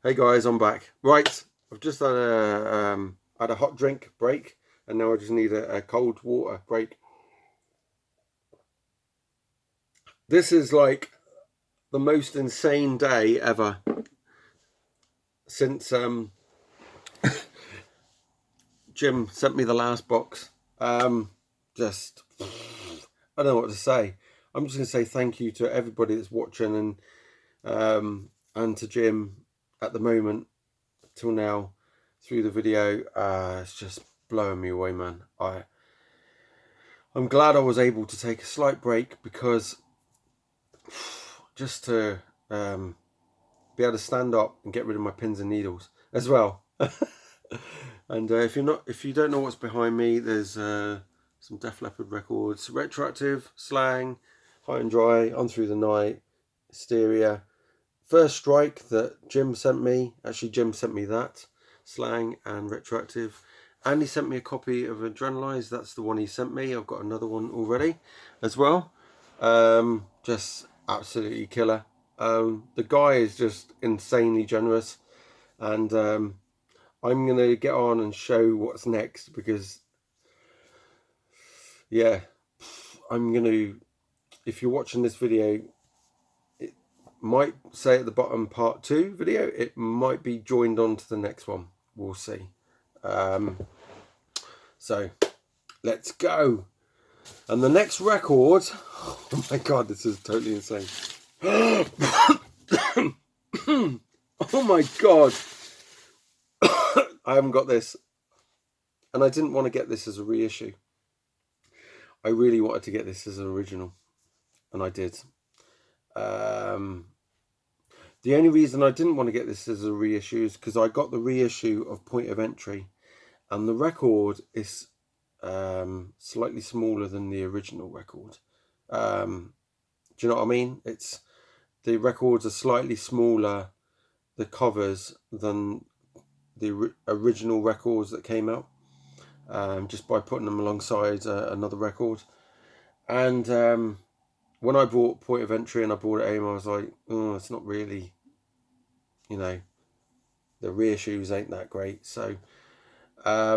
Hey guys, I'm back. Right, I've just had a hot drink break, and now I just need a cold water break. This is like the most insane day ever since Jim sent me the last box. Just I don't know what to say. I'm just gonna say thank you to everybody that's watching and to Jim at the moment till now through the video. It's just blowing me away, man. I'm glad I was able to take a slight break because just to be able to stand up and get rid of my pins and needles as well. And if you don't know what's behind me, there's some Def Leppard records, Retroactive, Slang, High and Dry, On Through the Night, Hysteria, First Strike that Jim sent me. Actually, Jim sent me that, Slang and Retroactive. And he sent me a copy of Adrenalize. That's the one he sent me. I've got another one already as well. Just absolutely killer. The guy is just insanely generous. And I'm going to get on and show what's next because, yeah, I'm going to, if you're watching this video, it might say at the bottom part 2 video. It might be joined on to the next one. We'll see. So let's go. And the next record, oh my god, this is totally insane. Oh my god. I haven't got this. And I didn't want to get this as a reissue. I really wanted to get this as an original. And I did. The only reason I didn't want to get this as a reissue is because I got the reissue of Point of Entry. And the record is slightly smaller than the original record. Do you know what I mean? The records are slightly smaller, the covers, than the original records that came out, just by putting them alongside another record. And when I bought Point of Entry and I bought it home, I was like, oh, it's not really, the reissues ain't that great. So I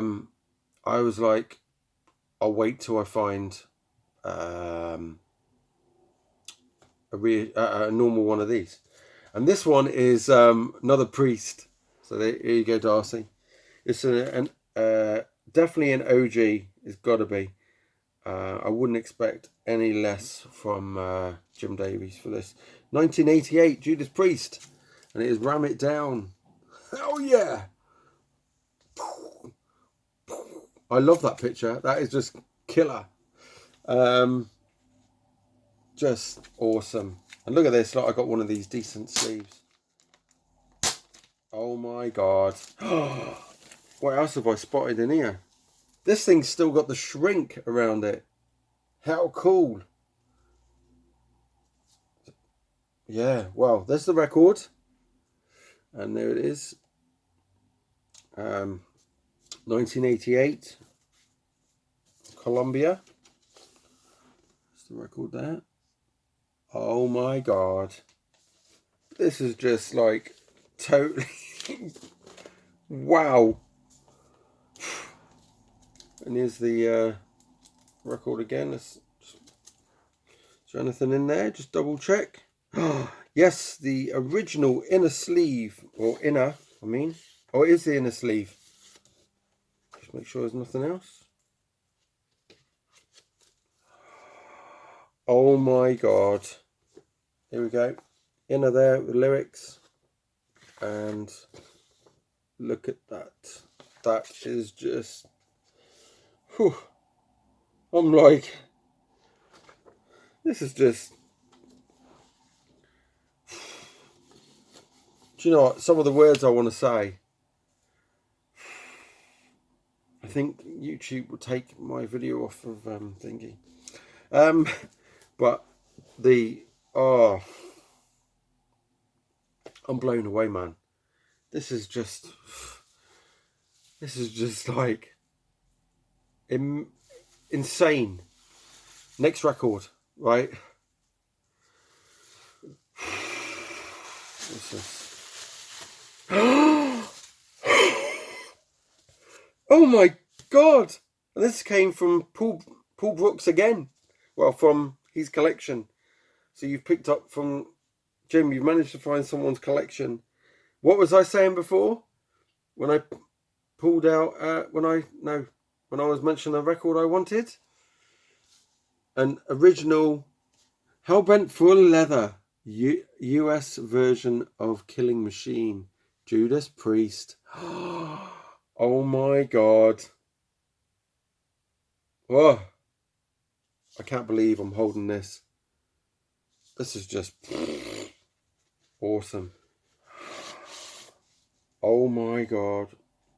was like, I'll wait till I find a normal one of these. And this one is another Priest. So here you go, Darcy. It's definitely an OG. It's got to be. I wouldn't expect any less from Jim Davies for this. 1988, Judas Priest. And it is Ram It Down. Oh yeah! I love that picture. That is just killer. Just awesome. And look at this. Like, I got one of these decent sleeves. Oh my god. What else have I spotted in here? This thing's still got the shrink around it. How cool. Yeah, well, there's the record. And there it is. 1988. Columbia. There's the record there. Oh my god. This is just like totally wow. And here's the record again. Is there anything in there? Just double check. Yes, the original inner sleeve, or inner, I mean. Oh, it is the inner sleeve. Just make sure there's nothing else. Oh my god. Here we go. Inner there with the lyrics. And look at that. That is just... whew. I'm like... this is just... do you know what? Some of the words I want to say... I think YouTube will take my video off of thingy. But I'm blown away, man. This is just like insane. Next record, right? This is Oh my God! And this came from Paul Brooks again. Well, from his collection. So you've picked up from Jim. You've managed to find someone's collection. What was I saying before? When I pulled out, when I was mentioning a record I wanted, an original Hellbent Full Leather US version of Killing Machine, Judas Priest. Oh my God! Oh, I can't believe I'm holding this. This is just awesome. Oh my God.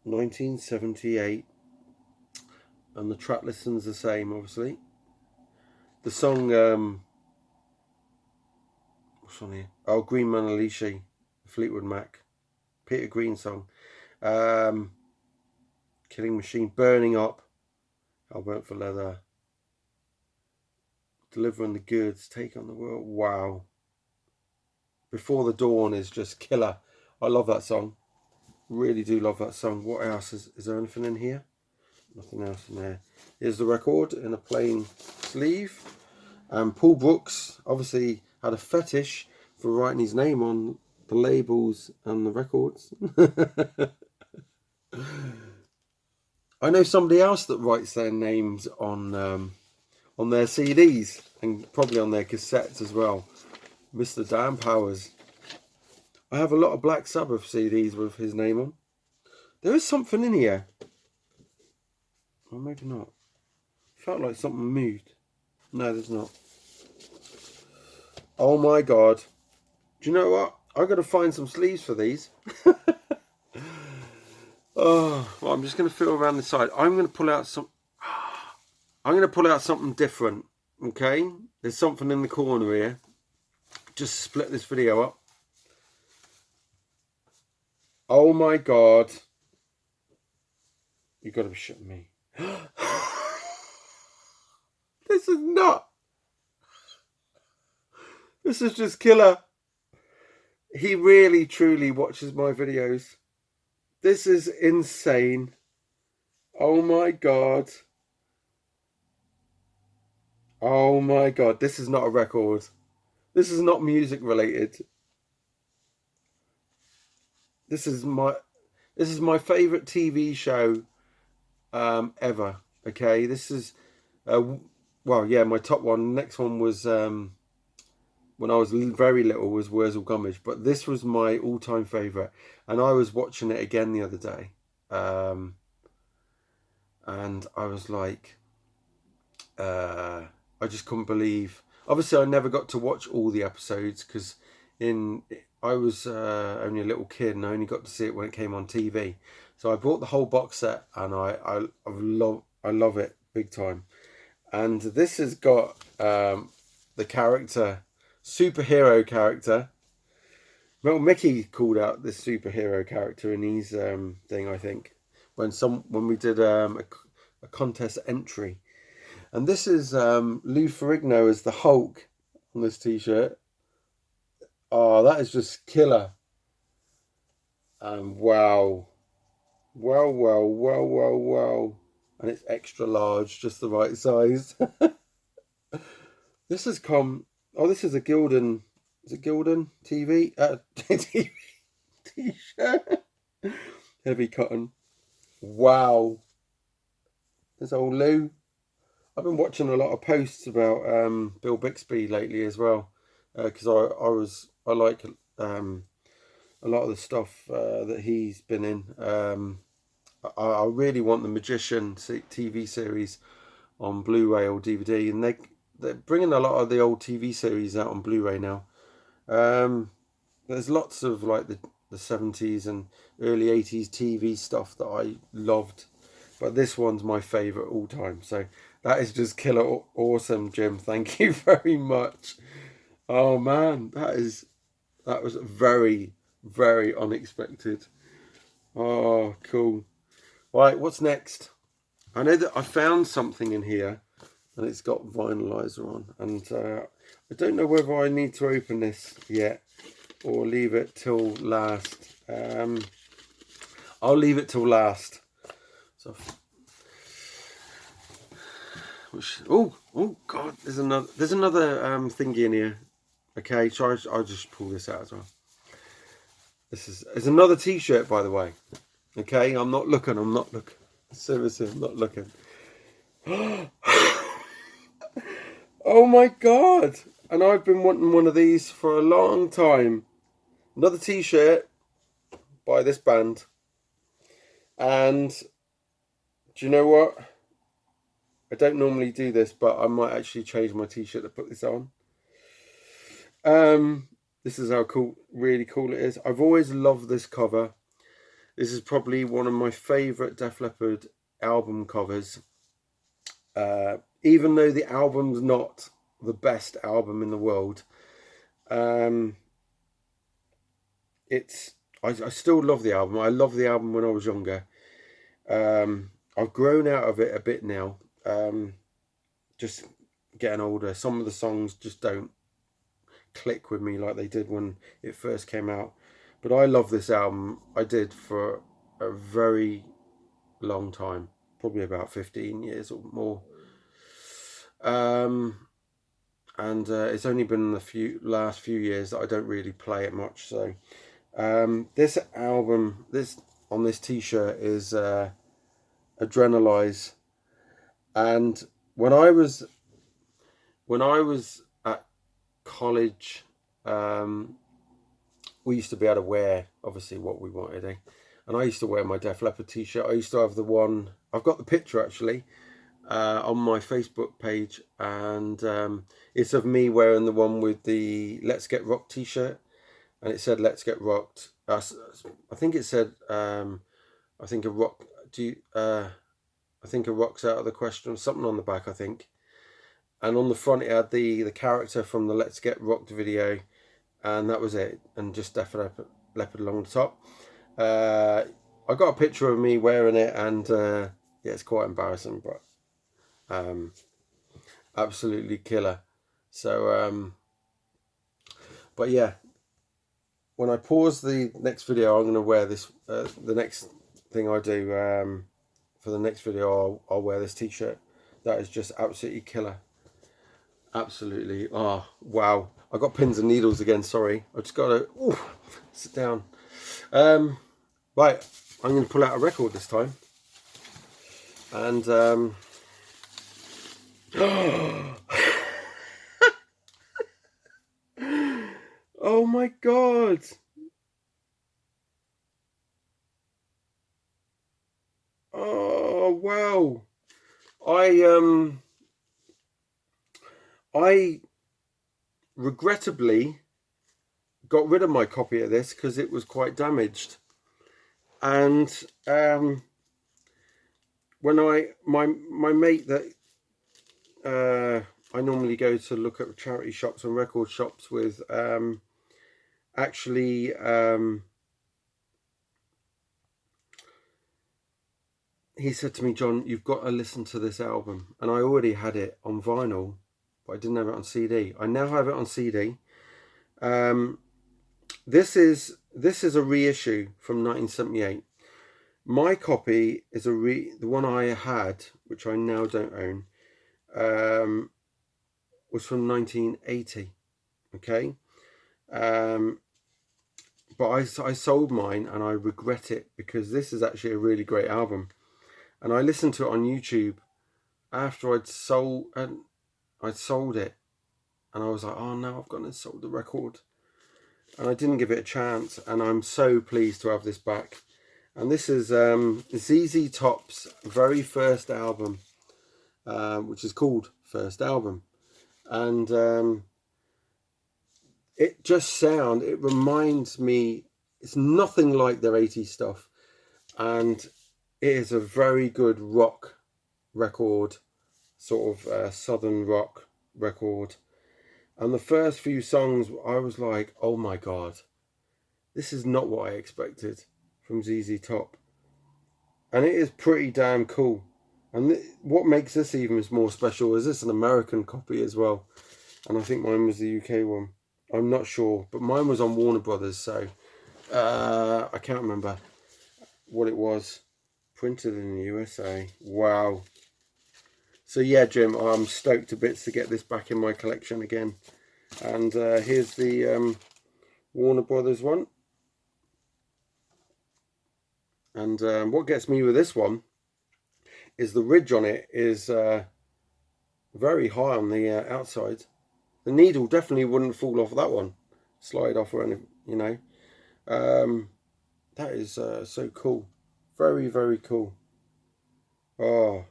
1978. And the track listing's the same, obviously. The song, what's on here? Oh, Green Manalishi, Fleetwood Mac. Peter Green song. Killing Machine, Burning Up. Hellbent for Leather. Delivering the Goods, Take on the World. Wow. Before the Dawn is just killer. I love that song. Really do love that song. What else? Is there anything in here? Nothing else in there. Here's the record in a plain sleeve. Paul Brooks obviously had a fetish for writing his name on the labels and the records. I know somebody else that writes their names on their CDs and probably on their cassettes as well. Mr. Dan Powers. I have a lot of Black Sabbath CDs with his name on. There is something in here. Or maybe not. Felt like something moved. No, there's not. Oh my God. Do you know what? I've got to find some sleeves for these. Oh, well, I'm just going to feel around the side. I'm going to pull out something different. Okay? There's something in the corner here. Just split this video up. Oh my God. You've got to be shitting me. This is not. This is just killer. He really, truly watches my videos. This is insane. Oh my God. Oh my God. This is not a record. This is not music related. This is my favorite TV show ever. Okay, this is well, yeah, my top one. Next one was when I was very little was Wurzel Gummidge, but this was my all-time favorite, and I was watching it again the other day, and I was like, I just couldn't believe. Obviously, I never got to watch all the episodes because I was only a little kid and I only got to see it when it came on TV. So I bought the whole box set and I love it big time. And this has got the superhero character. Well, Mickey called out this superhero character in his thing, I think, when we did a contest entry. And this is Lou Ferrigno as the Hulk on this t-shirt. Oh, that is just killer. And wow. Wow. And it's extra large, just the right size. This has come... Oh, this is a Gildan... Is it Gildan TV? TV t-shirt. Heavy cotton. Wow. There's old Lou. I've been watching a lot of posts about Bill Bixby lately as well, because I like a lot of the stuff that he's been in. I really want the Magician TV series on Blu-ray or DVD, and they're bringing a lot of the old TV series out on Blu-ray now. There's lots of like the 70s and early 80s TV stuff that I loved, but this one's my favourite all time. So that is just killer awesome, Jim. Thank you very much. Oh man, that was very, very unexpected. Oh, cool. Right, what's next? I know that I found something in here and it's got Vinylizer on, and I don't know whether I need to open this yet, or leave it till last? I'll leave it till last. So, oh God, there's another thingy in here. Okay, so I'll just pull this out as well. It's another T-shirt, by the way. Okay, I'm not looking. Seriously, I'm not looking. Oh my God! And I've been wanting one of these for a long time. Another T-shirt by this band. And do you know what? I don't normally do this, but I might actually change my T-shirt to put this on. This is how really cool it is. I've always loved this cover. This is probably one of my favourite Def Leppard album covers. Even though the album's not the best album in the world, I still love the album. I loved the album when I was younger. I've grown out of it a bit now. Just getting older. Some of the songs just don't click with me like they did when it first came out. But I love this album. I did for a very long time. Probably about 15 years or more. And it's only been the last few years that I don't really play it much. So this album, on this T-shirt is Adrenalize. And when I was at college, we used to be able to wear obviously what we wanted, and I used to wear my Def Leppard T-shirt. I used to have the one, I've got the picture actually on my Facebook page, and it's of me wearing the one with the Let's Get Rocked T-shirt, and it said Let's Get Rocked. I think it said I think a rock's out of the question, or something on the back, I think. And on the front it had the character from the Let's Get Rocked video, and that was it, and just Def Leppard along the top. I got a picture of me wearing it, and yeah, it's quite embarrassing, but absolutely killer. So but yeah, when I pause the next video, I'm going to wear this. The next thing I do for the next video, I'll wear this T-shirt. That is just absolutely killer. Absolutely. Oh wow, I got pins and needles again. Sorry, I just got to sit down. Right, I'm going to pull out a record this time, and oh my God! Oh wow! I regrettably got rid of my copy of this because it was quite damaged, and when my mate that I normally go to look at charity shops and record shops with, actually he said to me, John, you've got to listen to this album. And I already had it on vinyl, but I didn't have it on CD. I now have it on CD. This is a reissue from 1978. My copy is the one I had, which I now don't own, was from 1980. Okay, but I sold mine, and I regret it, because this is actually a really great album. And I listened to it on YouTube after I'd sold it, and I was like, oh no, I've gone and sold the record, and I didn't give it a chance. And I'm so pleased to have this back. And this is ZZ Top's very first album, which is called First Album, and it reminds me, it's nothing like their 80s stuff, and it is a very good rock record, sort of southern rock record. And the first few songs, I was like, oh my God, this is not what I expected from ZZ Top. And it is pretty damn cool. And what makes this even more special is this an American copy as well. And I think mine was the UK one. I'm not sure, but mine was on Warner Brothers, so I can't remember what it was. Printed in the USA. Wow. So yeah, Jim, I'm stoked to bits to get this back in my collection again. And here's the Warner Brothers one. And what gets me with this one is the ridge on it is very high on the outside. The needle definitely wouldn't fall off that one, slide off or anything, you know. That is so cool, very, very cool. Oh,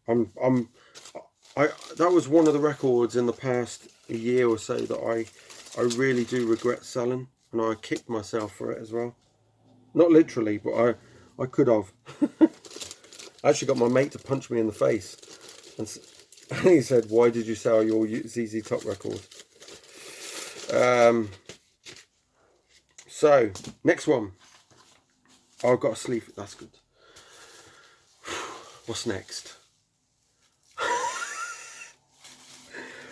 that was one of the records in the past year or so that I really do regret selling, and I kicked myself for it as well. Not literally, but I could have. I actually got my mate to punch me in the face, and he said, "Why did you sell your ZZ Top record?" So next one. Oh, I've got a sleeve. That's good. What's next?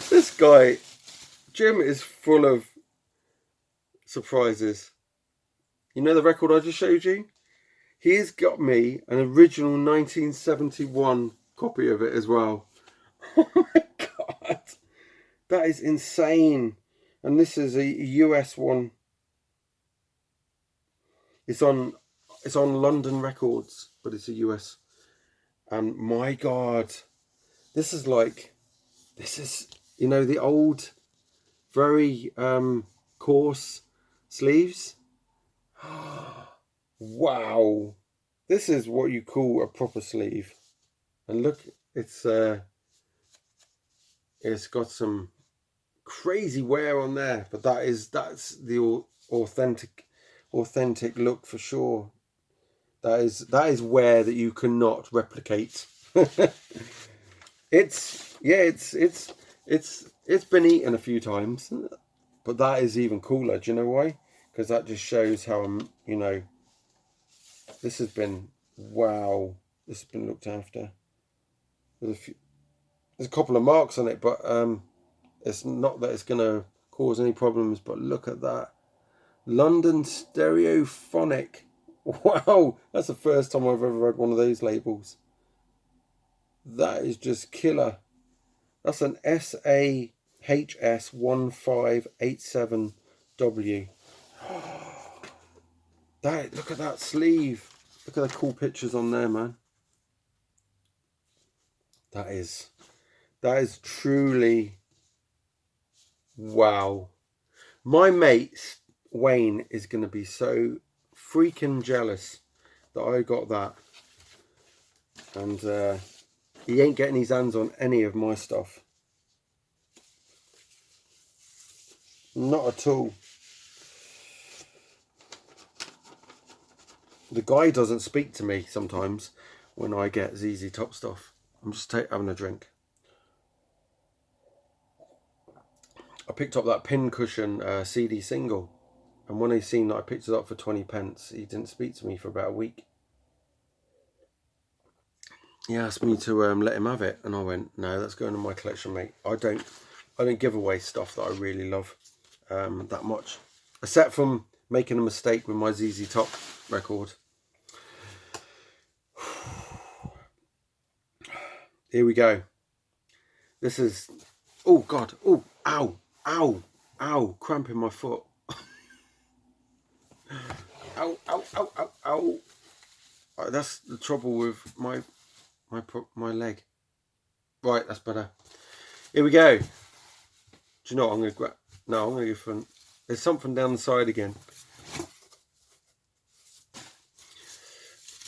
This guy, Jim, is full of surprises. You know the record I just showed you? He's got me an original 1971 copy of it as well. Oh my God. That is insane. And this is a US one. It's on London Records, but it's a US. And my God, this is, you know, the old, very coarse sleeves. Wow, this is what you call a proper sleeve. And look, it's got some crazy wear on there, but that's the authentic look for sure. That is wear that you cannot replicate. It's been eaten a few times, but that is even cooler. Do you know why? Because that just shows how you know, this has been, wow, this has been looked after. There's a couple of marks on it, but it's not that it's going to cause any problems. But look at that, London Stereophonic. Wow, that's the first time I've ever read one of those labels. That is just killer. That's an SAHS1587W. Look at that sleeve. Look at the cool pictures on there, man. That is truly, wow. My mate Wayne is going to be so freaking jealous that I got that, and he ain't getting his hands on any of my stuff. Not at all. The guy doesn't speak to me sometimes when I get ZZ Top stuff. I'm just having a drink. I picked up that Pincushion CD single, and when he seen that I picked it up for 20 pence, he didn't speak to me for about a week. He asked me to let him have it, and I went, no, that's going in my collection, mate. I don't give away stuff that I really love that much, except from making a mistake with my ZZ Top record. Here we go. This is, oh God, oh, ow, ow, ow, cramp in my foot. Ow, ow, ow, ow, ow. That's the trouble with my leg. Right, that's better. Here we go. Do you know what I'm going to grab? No, I'm going to go for, there's something down the side again.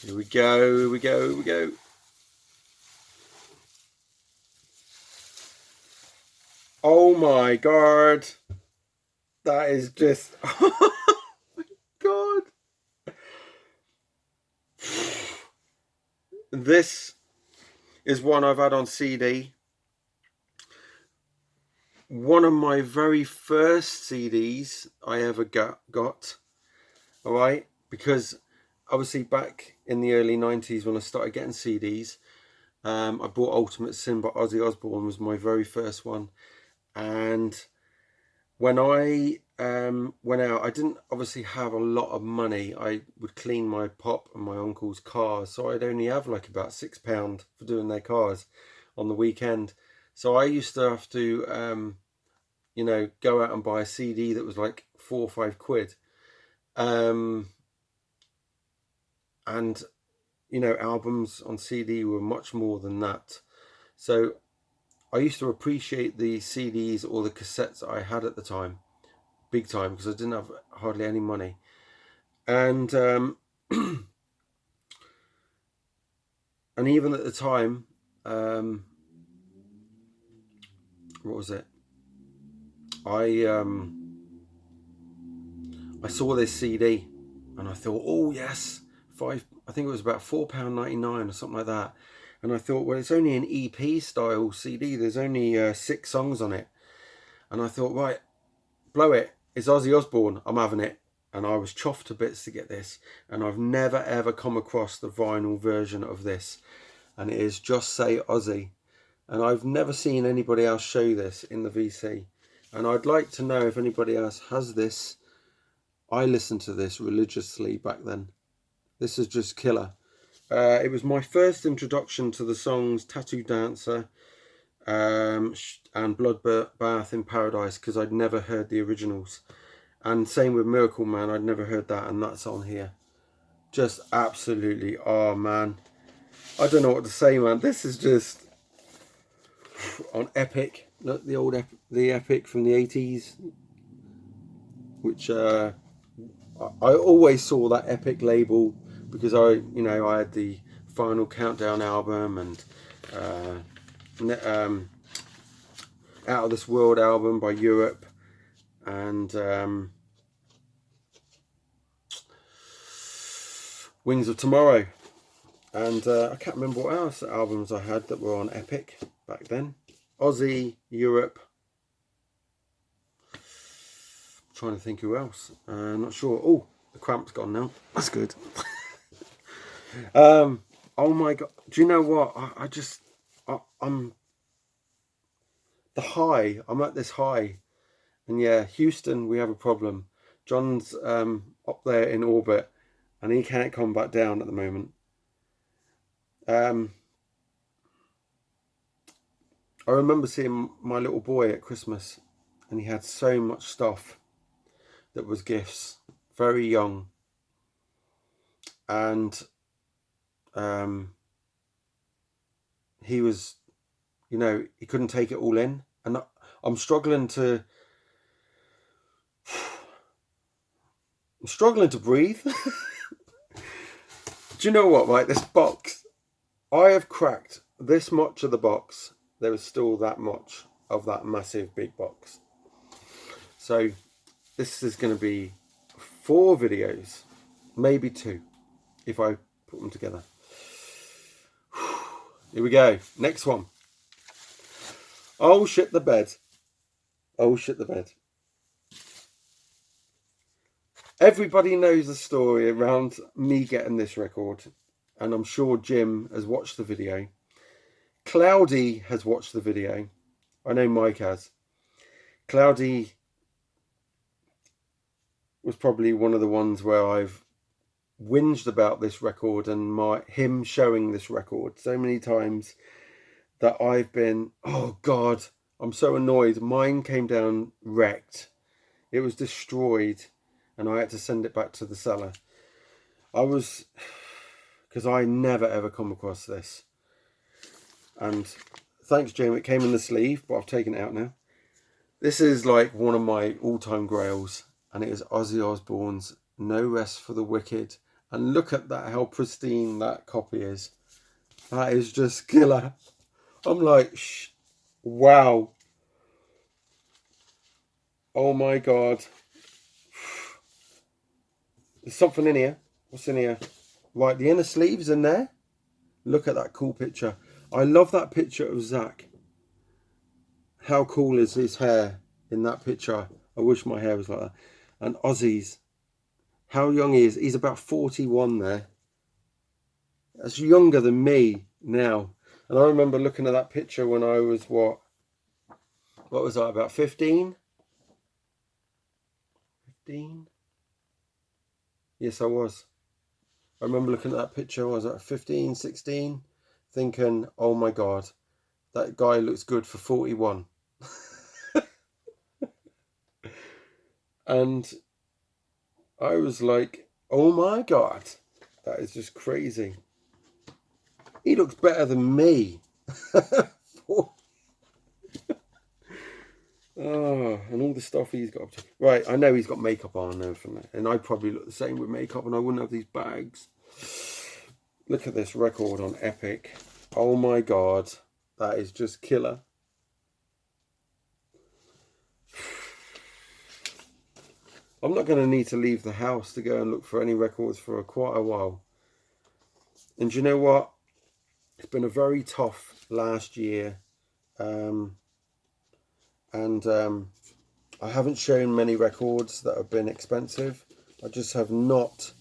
Here we go, here we go, here we go. Oh my God. That is just, oh my God. This is one I've had on CD. One of my very first CDs I ever got. All right, because obviously back in the early 90s when I started getting CDs, I bought Ultimate Sin by Ozzy Osbourne, was my very first one. And when I went out, I didn't obviously have a lot of money. I would clean my pop and my uncle's cars, so I'd only have like about £6 for doing their cars on the weekend. So I used to have to, you know, go out and buy a CD that was like £4 or £5. And, you know, albums on CD were much more than that. So I used to appreciate the CDs or the cassettes that I had at the time, big time, because I didn't have hardly any money. And and even at the time, what was it? I saw this CD and I thought, oh yes, I think it was about £4.99 or something like that. And I thought, well, it's only an EP style CD. There's only 6 songs on it. And I thought, right, blow it. It's Ozzy Osbourne. I'm having it. And I was chuffed to bits to get this. And I've never ever come across the vinyl version of this. And it is Just Say Ozzy. And I've never seen anybody else show this in the VC. And I'd like to know if anybody else has this. I listened to this religiously back then. This is just killer. It was my first introduction to the songs Tattoo Dancer and Bloodbath in Paradise, because I'd never heard the originals. And same with Miracle Man, I'd never heard that, and that's on here. Just absolutely, oh man. I don't know what to say, man. This is just on Epic. Look, the old the Epic from the 80s, which I always saw that Epic label because I had the Final Countdown album and Out of This World album by Europe, and Wings of Tomorrow, and I can't remember what else albums I had that were on Epic back then. Ozzy, Europe. I'm trying to think who else. Not sure. Oh, the cramp's gone now. That's good. Oh my god! Do you know what? I'm the high. I'm at this high, and yeah, Houston, we have a problem. John's up there in orbit, and he can't come back down at the moment. I remember seeing my little boy at Christmas, and he had so much stuff that was gifts. Very young, and he was, he couldn't take it all in, and I'm struggling to breathe. Do you know what, right? This box, I have cracked this much of the box. There is still that much of that massive big box. So this is going to be 4 videos, maybe 2, if I put them together. Here we go. Next one. Oh shit the bed. Oh shit the bed. Everybody knows the story around me getting this record, and I'm sure Jim has watched the video. Cloudy has watched the video. I know Mike has. Cloudy was probably one of the ones where I've whinged about this record and him showing this record so many times that I've been, oh god, I'm so annoyed. Mine came down wrecked. It was destroyed, and I had to send it back to the seller. Because I never ever come across this. And thanks, Jim, it came in the sleeve, but I've taken it out now. This is like one of my all-time grails, and it is Ozzy Osbourne's No Rest for the Wicked. And look at that, how pristine that copy is. That is just killer. I'm like, wow. Oh my god. There's something in here. What's in here? Right, the inner sleeve's in there. Look at that cool picture. I love that picture of Zach. How cool is his hair in that picture? I wish my hair was like that. And Ozzy's. How young he is. He's about 41 there. That's younger than me now. And I remember looking at that picture when I was, what was I, about 15? 15? Yes, I was. I remember looking at that picture, I was at 15, 16, thinking, oh my God, that guy looks good for 41. And I was like, oh my God, that is just crazy. He looks better than me. Oh, and all the stuff he's got up to. Right, I know he's got makeup on and everything. And I probably look the same with makeup and I wouldn't have these bags. Look at this record on Epic. Oh my God, that is just killer. I'm not going to need to leave the house to go and look for any records for quite a while. And do you know what? It's been a very tough last year. I haven't shown many records that have been expensive. I just have not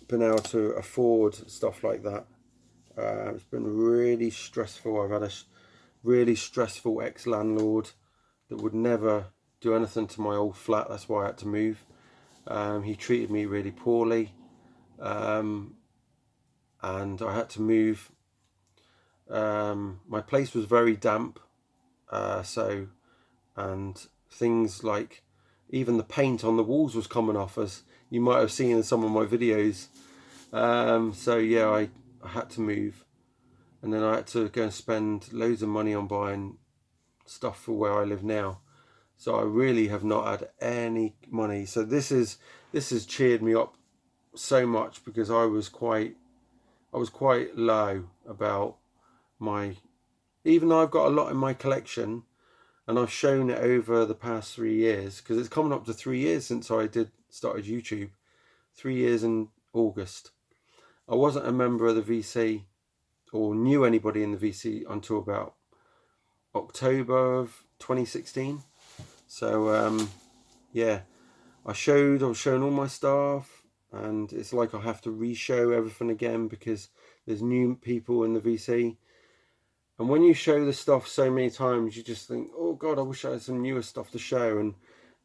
been able to afford stuff like that. It's been really stressful. I've had a really stressful ex-landlord that would never do anything to my old flat. That's why I had to move. He treated me really poorly, and I had to move. My place was very damp, and things like even the paint on the walls was coming off, as you might have seen in some of my videos. So yeah, I had to move, and then I had to go and spend loads of money on buying stuff for where I live now. So I really have not had any money. So this has cheered me up so much, because I was quite low about my, even though I've got a lot in my collection and I've shown it over the past 3 years, because it's coming up to 3 years since I started YouTube. 3 years in August. I wasn't a member of the VC or knew anybody in the VC until about October of 2016. So yeah, I was showing all my stuff, and it's like I have to re-show everything again because there's new people in the VC. And when you show the stuff so many times, you just think, oh God, I wish I had some newer stuff to show. And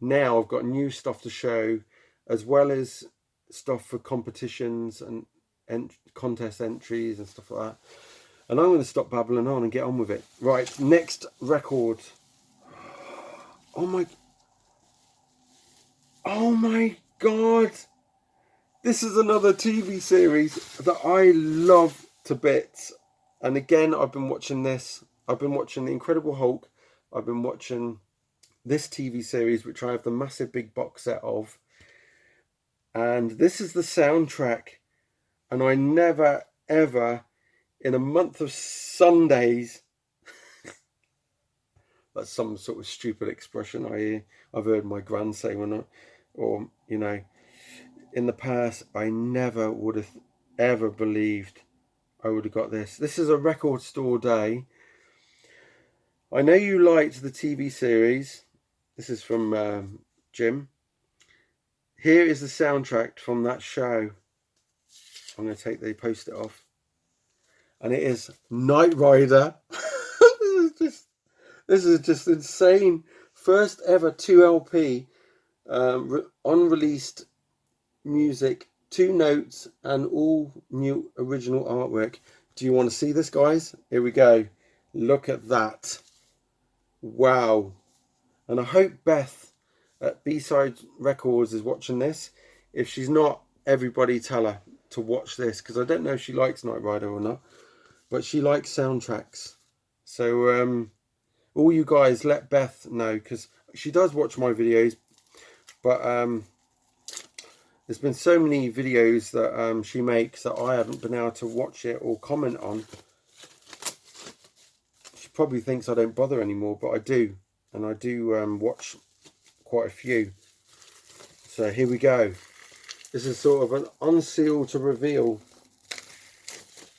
now I've got new stuff to show, as well as stuff for competitions and contest entries and stuff like that. And I'm going to stop babbling on and get on with it. Right, next record. Oh my God. This is another TV series that I love to bits. And again, I've been watching this. I've been watching The Incredible Hulk. I've been watching this TV series, which I have the massive big box set of. And this is the soundtrack. And I never, ever, in a month of Sundays, that's some sort of stupid expression I've heard my gran say or you know, in the past, I never would have ever believed I would have got this. This is a record store day. I know you liked the TV series. This is from Jim. Here is the soundtrack from that show. I'm going to take the post-it off. And it is Knight Rider. This is just insane. First ever 2 LP unreleased music, 2 notes, and all new original artwork. Do you want to see this, guys? Here we go. Look at that. Wow. And I hope Beth at B-Side Records is watching this. If she's not, everybody tell her to watch this, because I don't know if she likes Knight Rider or not, but she likes soundtracks. So all you guys, let Beth know, because she does watch my videos, but there's been so many videos that she makes that I haven't been able to watch it or comment on. She probably thinks I don't bother anymore, but I do. And I do watch quite a few. So here we go. This is sort of an unsealed to reveal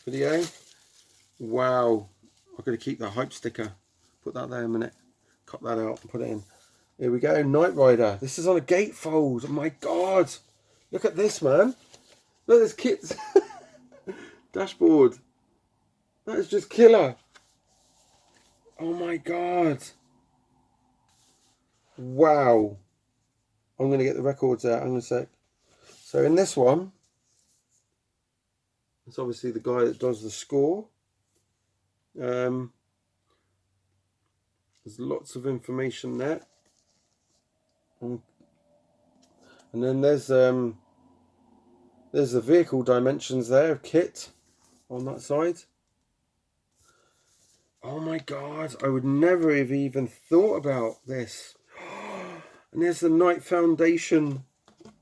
video. Wow. I've got to keep that hype sticker. Put that there a minute. Cut that out and put it in. Here we go. Knight Rider. This is on a gatefold. Oh my God. Look at this, man. Look, there's kits. Dashboard. That is just killer. Oh my God. Wow. I'm going to get the records out. I'm going to say. So in this one, it's obviously the guy that does the score. There's lots of information there. And then there's the vehicle dimensions there, kit on that side. Oh my God, I would never have even thought about this. And there's the Night Foundation.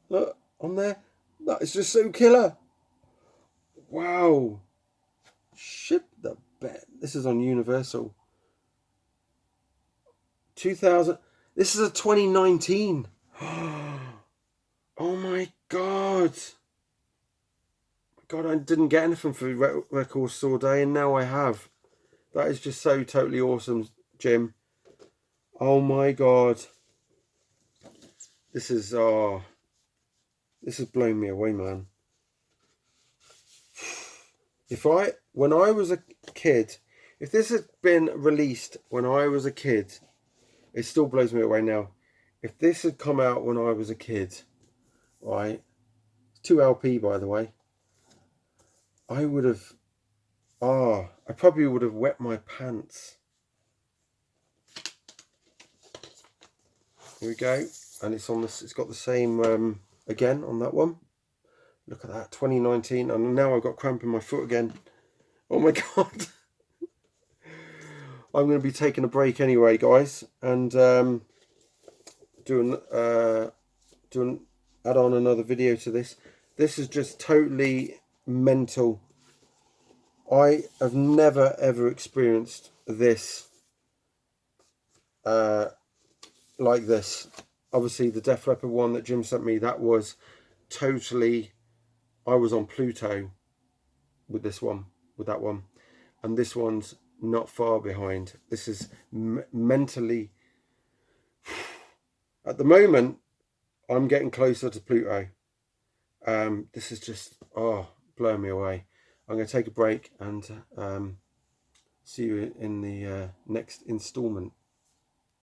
Look, on there. That is just so killer. Wow. Ship the bed. This is on Universal. 2000. This is a 2019. Oh my God. God, I didn't get anything for Record Store Day, and now I have. That is just so totally awesome, Jim. Oh my God. This is blown me away, man. When I was a kid, if this had been released when I was a kid, it still blows me away now. If this had come out when I was a kid, right, 2 LP by the way, I would have, I probably would have wet my pants. Here we go, and it's on this. It's got the same again on that one. Look at that, 2019, and now I've got cramp in my foot again. Oh my God. I'm going to be taking a break anyway, guys, and add on another video to this. This is just totally mental. I have never ever experienced this like this. Obviously the Def Leppard one that Jim sent me, that was totally, I was on Pluto with this one, with that one, and this one's not far behind. This is mentally, at the moment I'm getting closer to Pluto. This is just blowing me away. I'm going to take a break and see you in the next installment.